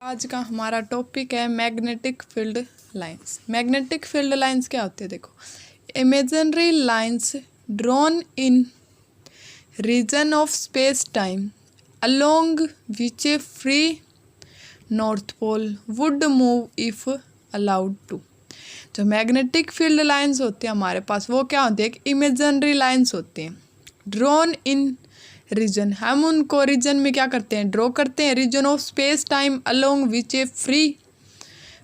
आज का हमारा टॉपिक है magnetic field lines. Magnetic field lines क्या होते हैं? देखो, imaginary lines drawn in region of space time along which a free north pole would move if allowed to. जो मैग्नेटिक फील्ड लाइंस होते हैं हमारे पास, वो क्या होते हैं? एक इमेजिनरी लाइंस होते हैं ड्रॉन इन रीजन। हम उनको रीजन में क्या करते हैं? ड्रॉ करते हैं। Region of space time along which a free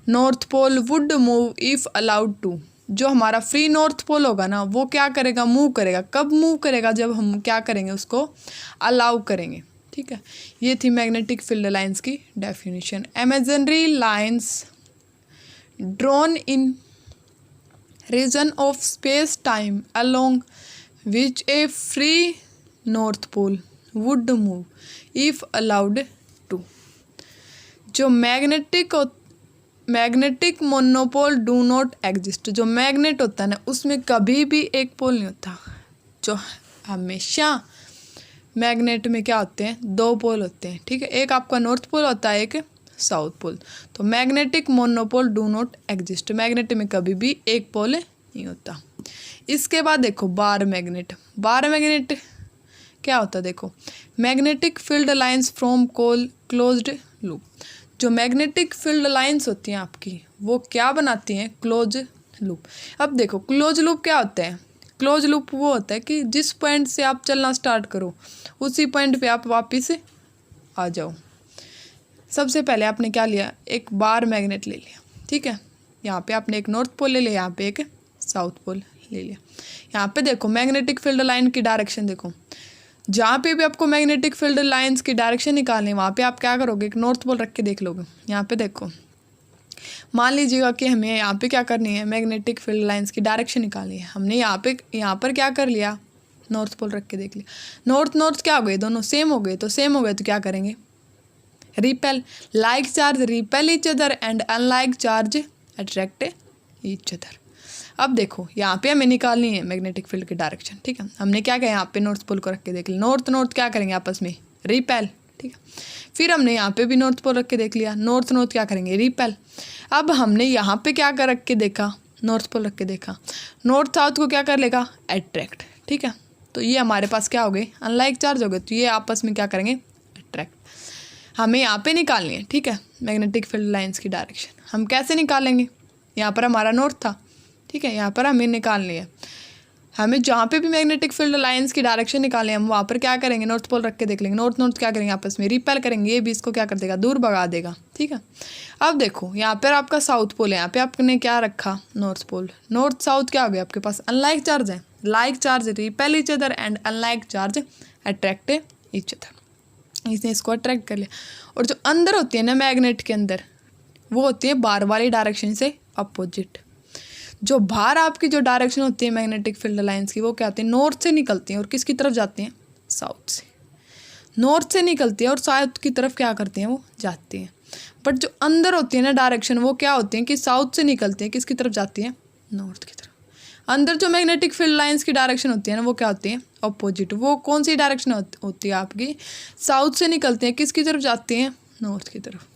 north pole would move if allowed to. जो हमारा फ्री नॉर्थ पोल होगा ना, वो क्या करेगा? मूव करेगा। कब मूव करेगा? जब हम क्या करेंगे? उसको अलाउ करेंगे। ठीक है, ये थी मैग्नेटिक फील्ड लाइंस की definition. Imaginary lines drawn in region of space time along which a free north pole would move if allowed to. जो magnetic monopole do not exist. जो मैग्नेट होता है ना, उसमें कभी भी एक पोल नहीं होता। जो हमेशा मैग्नेट में क्या होते हैं? दो पोल होते हैं। ठीक है, एक आपका नॉर्थ पोल होता है, एक साउथ पोल। तो magnetic monopole do not exist. Magnet में कभी भी एक पोल नहीं होता। इसके बाद देखो बार मैग्नेट। बार मैग्नेट क्या होता है? देखो, magnetic field lines from closed loop. जो मैग्नेटिक फील्ड लाइंस होती हैं आपकी, वो क्या बनाती हैं? Close loop. अब देखो, क्लोज लूप क्या होता है? क्लोज लूप वो होता है कि जिस पॉइंट से आप चलना स्टार्ट करो, उसी पॉइंट पे आप वापस आ जाओ। सबसे पहले आपने क्या लिया? एक बार मैग्नेट ले लिया। ठीक है, यहाँ पे आपने एक नॉर्थ पोल ले लिया, यहाँ पे एक साउथ पोल ले लिया। यहाँ पे देखो मैग्नेटिक फील्ड लाइन की डायरेक्शन देखो। जहाँ पे भी आपको मैग्नेटिक फील्ड लाइंस की डायरेक्शन निकालनी है, वहाँ पे आप क्या करोगे? एक नॉर्थ पोल रख के देख लोगे। यहाँ पे देखो, मान लीजिएगा कि हमें यहाँ पे क्या करनी है? मैग्नेटिक फील्ड लाइंस की डायरेक्शन निकालनी है। हमने यहाँ पर क्या कर लिया? नॉर्थ पोल रख के देख लिया। नॉर्थ क्या हो गए? दोनों सेम हो गए। तो सेम हो गए तो क्या करेंगे? Repel. Like charge repel each other and unlike charge attract each other. अब देखो, यहाँ पे हमें निकालनी है मैग्नेटिक फील्ड की डायरेक्शन। ठीक है, हमने क्या किया? यहाँ पे नॉर्थ पोल को रख के देख लिया। नॉर्थ क्या करेंगे? आपस में रिपेल। ठीक है, फिर हमने यहाँ पे भी नॉर्थ पोल रख के देख लिया। नॉर्थ क्या करेंगे? रिपेल। अब हमने यहाँ पे क्या कर रख के देखा? नॉर्थ पोल रख के देखा। नॉर्थ साउथ को क्या कर लेगा? अट्रैक्ट। ठीक है, तो ये हमारे पास क्या हो गए? अनलाइक चार्ज हो गए। तो ये आपस में क्या करेंगे? अट्रैक्ट। हमें यहाँ पे निकालनी है। ठीक है, मैग्नेटिक फील्ड लाइंस की डायरेक्शन हम कैसे निकालेंगे? यहाँ पर हमारा नॉर्थ था। ठीक है, यहाँ पर हमें निकालनी है। हमें जहाँ पे भी मैग्नेटिक फील्ड लाइंस की डायरेक्शन निकालें, हम वहाँ पर क्या करेंगे? नॉर्थ पोल रख के देख लेंगे। नॉर्थ क्या करेंगे? आपस में रिपेल करेंगे। ये भी इसको क्या कर देगा? दूर भगा देगा। ठीक है, अब देखो यहाँ पर आपका साउथ पोल है। यहाँ पे आपने क्या रखा? North pole. नॉर्थ साउथ क्या हो गया आपके पास? अनलाइक चार्ज है। Like charge repel each other and unlike charge attract each other. इसने इसको अट्रैक्ट कर लिया। और जो अंदर होती है ना मैग्नेट के अंदर, वो होती है बार वाली डायरेक्शन से अपोजिट। जो बाहर आपकी जो डायरेक्शन होती है मैग्नेटिक फील्ड लाइंस की, वो क्या होती है? नॉर्थ से निकलती हैं और किसकी तरफ जाती हैं? साउथ से। नॉर्थ से निकलती है और साउथ की तरफ क्या करती हैं? वो जाती हैं। बट जो अंदर होती है ना डायरेक्शन, वो क्या होती है कि साउथ से निकलती हैं, किसकी तरफ जाती हैं? नॉर्थ की तरफ। अंदर जो मैग्नेटिक फील्ड लाइंस की डायरेक्शन होती है ना, वो क्या होती है? अपोजिट। वो कौन सी डायरेक्शन होती है आपकी? साउथ से निकलती हैं, किसकी तरफ जाती हैं? नॉर्थ की तरफ।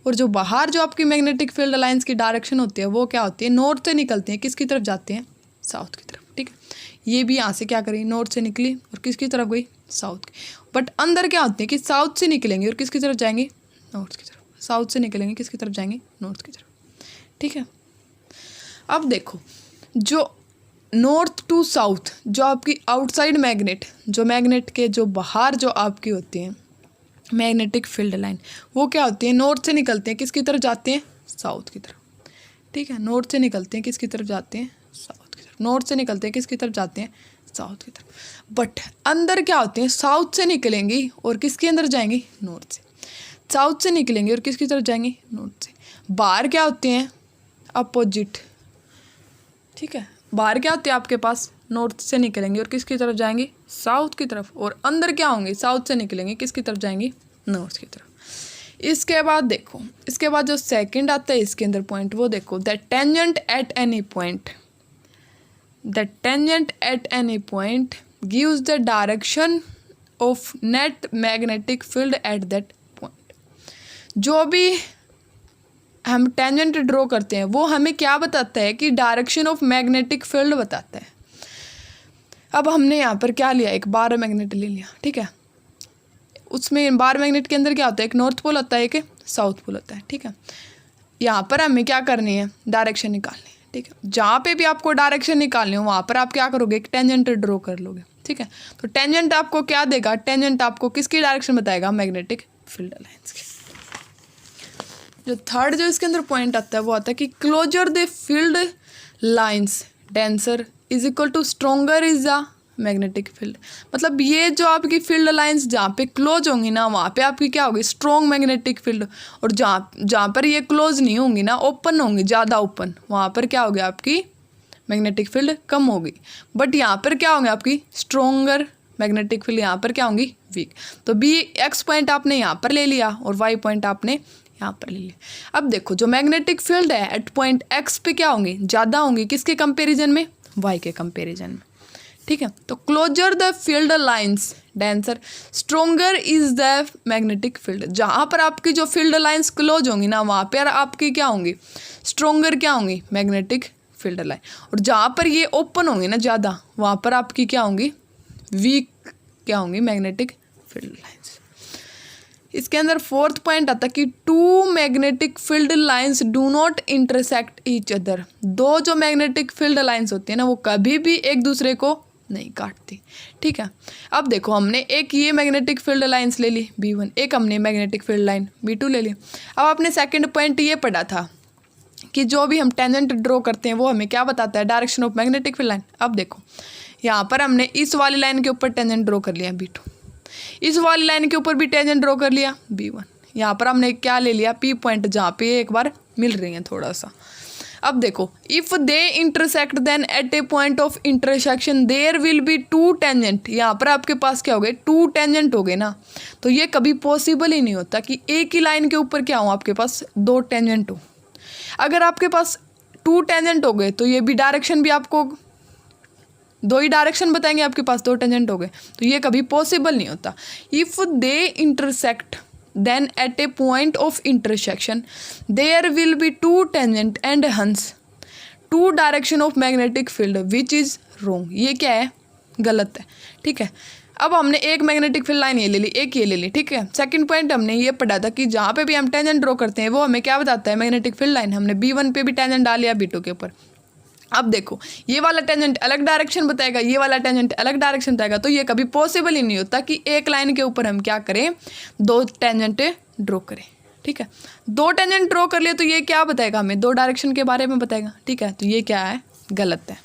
और जो बाहर जो आपकी मैग्नेटिक फील्ड लाइंस की डायरेक्शन होती है, वो क्या होती है? नॉर्थ से निकलती हैं, किसकी तरफ जाते हैं? साउथ की तरफ। ठीक है, ये भी यहाँ से क्या करी? नॉर्थ से निकली और किसकी तरफ गई? साउथ की। बट अंदर क्या होती है कि साउथ से निकलेंगे और किसकी तरफ जाएंगे? नॉर्थ की तरफ। साउथ से निकलेंगे, किसकी तरफ जाएंगे? नॉर्थ की तरफ। ठीक है, अब देखो, जो नॉर्थ टू साउथ जो आपकी आउटसाइड मैग्नेट, जो मैग्नेट के जो बाहर जो आपकी होती हैं मैग्नेटिक फील्ड लाइन, वो क्या होती है? नॉर्थ से निकलते हैं, किसकी तरफ जाते हैं? साउथ की तरफ। ठीक है, नॉर्थ से निकलते हैं, किसकी तरफ जाते हैं? साउथ की तरफ। नॉर्थ से निकलते हैं, किसकी तरफ जाते हैं? साउथ की तरफ। बट अंदर क्या होते हैं? साउथ से निकलेंगी और किसके अंदर जाएंगी? नॉर्थ से। साउथ से निकलेंगे और किसकी तरफ जाएंगे? नॉर्थ से। बाहर क्या होते हैं? अपोजिट। ठीक है, बाहर क्या होते हैं आपके पास? नॉर्थ से निकलेंगे और किसकी तरफ जाएंगे? साउथ की तरफ। और अंदर क्या होंगे? साउथ से निकलेंगे, किसकी तरफ जाएंगे? नॉर्थ की तरफ। इसके बाद देखो, इसके बाद जो सेकंड आता है इसके अंदर पॉइंट, वो देखो, the tangent at any point gives the direction of net magnetic field at that point. जो भी हम टेंजेंट ड्रॉ करते हैं वो हमें क्या बताता है कि डायरेक्शन ऑफ मैग्नेटिक फील्ड बताता है। अब हमने यहाँ पर क्या लिया, एक बार मैग्नेट ले लिया, ठीक है। उसमें बार मैग्नेट के अंदर क्या होता है, एक नॉर्थ पोल होता है, एक साउथ पोल होता है, ठीक है। यहाँ पर हमें क्या करनी है, डायरेक्शन निकालनी है, ठीक है। जहाँ पे भी आपको डायरेक्शन निकालनी हो वहाँ पर आप क्या करोगे, एक टेंजेंट ड्रॉ कर लोगे, ठीक है। तो टेंजेंट आपको क्या देगा, टेंजेंट आपको किसकी डायरेक्शन बताएगा, मैग्नेटिक फील्ड लाइंस की। जो थर्ड जो इसके अंदर पॉइंट आता है वो आता है कि closer the field lines denser is equal to stronger is the magnetic field. मतलब ये जो आपकी फील्ड लाइंस जहाँ पे क्लोज होंगी ना वहाँ पे आपकी क्या होगी, स्ट्रॉन्ग मैग्नेटिक फील्ड। और जहाँ पर ये क्लोज नहीं होंगी ना, ओपन होंगी, ज़्यादा ओपन, वहाँ पर क्या होगी, आपकी मैग्नेटिक फील्ड कम होगी। बट यहाँ पर क्या होंगे, आपकी स्ट्रोंगर मैग्नेटिक फील्ड, यहाँ पर क्या होंगी, वीक। तो बी एक्स पॉइंट आपने यहाँ पर ले लिया और वाई पॉइंट आपने यहाँ पर ले लिया। अब देखो जो मैग्नेटिक फील्ड है एट पॉइंट एक्स पे क्या होंगी, ज़्यादा होंगी, किसके कंपेरिजन में, वाई के कंपेरिजन में, ठीक है। तो closer the field lines denser stronger is the magnetic field. जहाँ पर आपकी जो फील्ड लाइंस क्लोज होंगी ना वहाँ पर आपकी क्या होंगी, स्ट्रोंगर क्या होंगी, मैग्नेटिक फील्ड लाइन। और जहाँ पर ये ओपन होंगी ना ज़्यादा, वहाँ पर आपकी क्या होंगी, वीक क्या होंगी, मैग्नेटिक फील्ड लाइंस। इसके अंदर फोर्थ पॉइंट आता है कि two magnetic field lines do not intersect each other. दो जो मैग्नेटिक फील्ड लाइंस होती है ना वो कभी भी एक दूसरे को नहीं काटती, ठीक है। अब देखो हमने एक ये मैग्नेटिक फील्ड लाइंस ले ली B1, एक हमने मैग्नेटिक फील्ड लाइन B2 ले ली। अब आपने सेकंड पॉइंट ये पढ़ा था कि जो भी हम टेंजेंट ड्रॉ करते हैं वो हमें क्या बताता है, direction of magnetic field line. अब देखो यहाँ पर हमने इस वाली लाइन के ऊपर टेंजेंट ड्रॉ कर लिया B2, इस वाली लाइन के ऊपर भी टेंजेंट ड्रॉ कर लिया B1। यहाँ पर हमने क्या ले लिया, P पॉइंट, जहाँ पे एक बार मिल रही है थोड़ा सा। अब देखो if they intersect then at a point of intersection there will be two tangent. यहाँ पर आपके पास क्या हो गए, टू टेंजेंट हो गए ना। तो ये कभी पॉसिबल ही नहीं होता कि एक ही लाइन के ऊपर क्या हो, आपके पास दो टेंजेंट हो। अगर आपके पास टू टेंजेंट हो गए तो ये भी डायरेक्शन भी आपको दो ही डायरेक्शन बताएंगे, आपके पास दो टेंजेंट हो गए, तो ये कभी पॉसिबल नहीं होता। If they intersect then at a point of intersection there will be two tangent and hence two direction of magnetic field which is wrong। ये क्या है, गलत है, ठीक है। अब हमने एक मैग्नेटिक फील्ड लाइन ये ले ली, एक ये ले ली, ठीक है। सेकंड पॉइंट हमने ये पढ़ा था कि जहाँ पे भी हम टेंजेंट ड्रॉ करते हैं वो हमें क्या बताता है, मैग्नेटिक फील्ड लाइन। हमने B1 पे भी टेंजेंट डाल लिया B2 के ऊपर। अब देखो ये वाला टेंजेंट अलग डायरेक्शन बताएगा, ये वाला टेंजेंट अलग डायरेक्शन बताएगा, तो ये कभी पॉसिबल ही नहीं होता कि एक लाइन के ऊपर हम क्या करें, दो टेंजेंट ड्रॉ करें, ठीक है। दो टेंजेंट ड्रॉ कर लिए तो ये क्या बताएगा, हमें दो डायरेक्शन के बारे में बताएगा, ठीक है। तो ये क्या है, गलत है।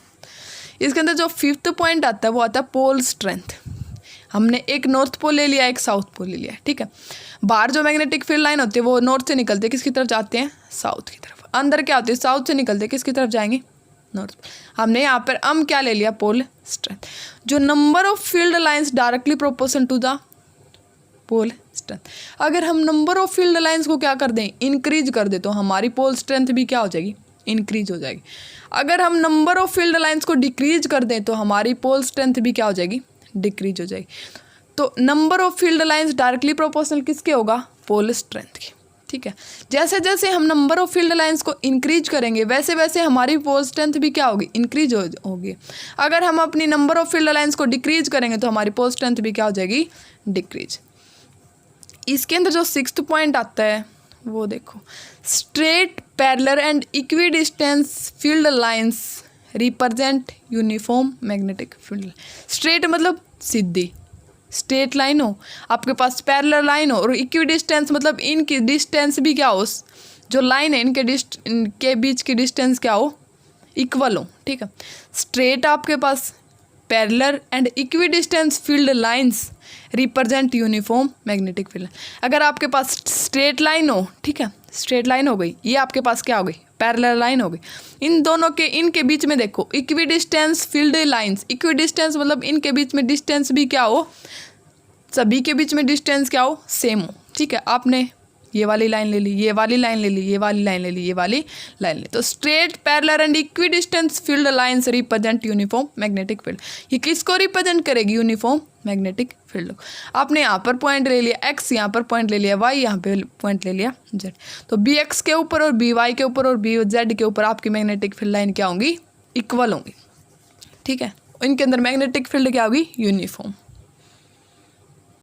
इसके अंदर जो फिफ्थ पॉइंट आता है वो आता है पोल स्ट्रेंथ। हमने एक नॉर्थ पोल ले लिया, एक साउथ पोल ले लिया, ठीक है। बाहर जो मैग्नेटिक फील्ड लाइन होती है वो नॉर्थ से निकलते किसकी तरफ जाते हैं, साउथ की तरफ। अंदर क्या होती है, साउथ से निकलते किसकी तरफ जाएंगे, नॉर्थ। हमने यहाँ पर क्या ले लिया, पोल स्ट्रेंथ। जो number of field lines directly proportional to the pole strength. अगर हम नंबर ऑफ फील्ड लाइंस को क्या कर दें, इंक्रीज कर दे, तो हमारी पोल स्ट्रेंथ भी क्या हो जाएगी, इंक्रीज हो जाएगी। अगर हम नंबर ऑफ फील्ड लाइंस को डिक्रीज कर दें तो हमारी पोल स्ट्रेंथ भी क्या हो जाएगी, डिक्रीज हो जाएगी। तो number of field lines directly proportional किसके होगा, पोल स्ट्रेंथ की, ठीक है। जैसे जैसे हम नंबर ऑफ फील्ड लाइंस को इंक्रीज करेंगे वैसे वैसे हमारी पोल स्ट्रेंथ भी क्या होगी, इंक्रीज होगी। अगर हम अपनी नंबर ऑफ फील्ड लाइंस को डिक्रीज करेंगे तो हमारी पोल स्ट्रेंथ भी क्या हो जाएगी, डिक्रीज। इसके अंदर जो सिक्स्थ पॉइंट आता है वो देखो, straight parallel and equidistance field lines represent uniform magnetic field. Straight मतलब सीधी, स्ट्रेट लाइन हो, आपके पास पैरेलल लाइन हो, और इक्विडिस्टेंस मतलब इनकी डिस्टेंस भी क्या हो, जो लाइन है इनके बीच की डिस्टेंस क्या हो, इक्वल हो, ठीक है। स्ट्रेट आपके पास parallel and equidistance field lines represent uniform magnetic field. अगर आपके पास स्ट्रेट लाइन हो, ठीक है, स्ट्रेट लाइन हो गई, ये आपके पास क्या हो गई, पैरेलल लाइन हो गई। इन दोनों के इनके बीच में देखो इक्विडिस्टेंस फील्ड लाइंस, इक्विडिस्टेंस मतलब इनके बीच में डिस्टेंस भी क्या हो, सभी के बीच में डिस्टेंस क्या हो, सेम हो, ठीक है। आपने ये वाली लाइन ले ली, ये वाली लाइन ले ली, ये वाली लाइन ले ली, ये वाली लाइन ले ली। तो straight, parallel and equi distance field lines represent uniform magnetic field. ये किसको रिप्रेजेंट करेगी? Uniform magnetic field. आपने यहाँ पर पॉइंट ले लिया x, यहाँ पर पॉइंट ले लिया y, यहाँ पे पॉइंट ले लिया z। तो बी एक्स के ऊपर और बी वाई के ऊपर और बी जेड के ऊपर आपकी मैग्नेटिक फील्ड लाइन क्या होंगी? इक्वल होंगी, ठीक है। इनके अंदर मैग्नेटिक फील्ड क्या होगी? यूनिफॉर्म।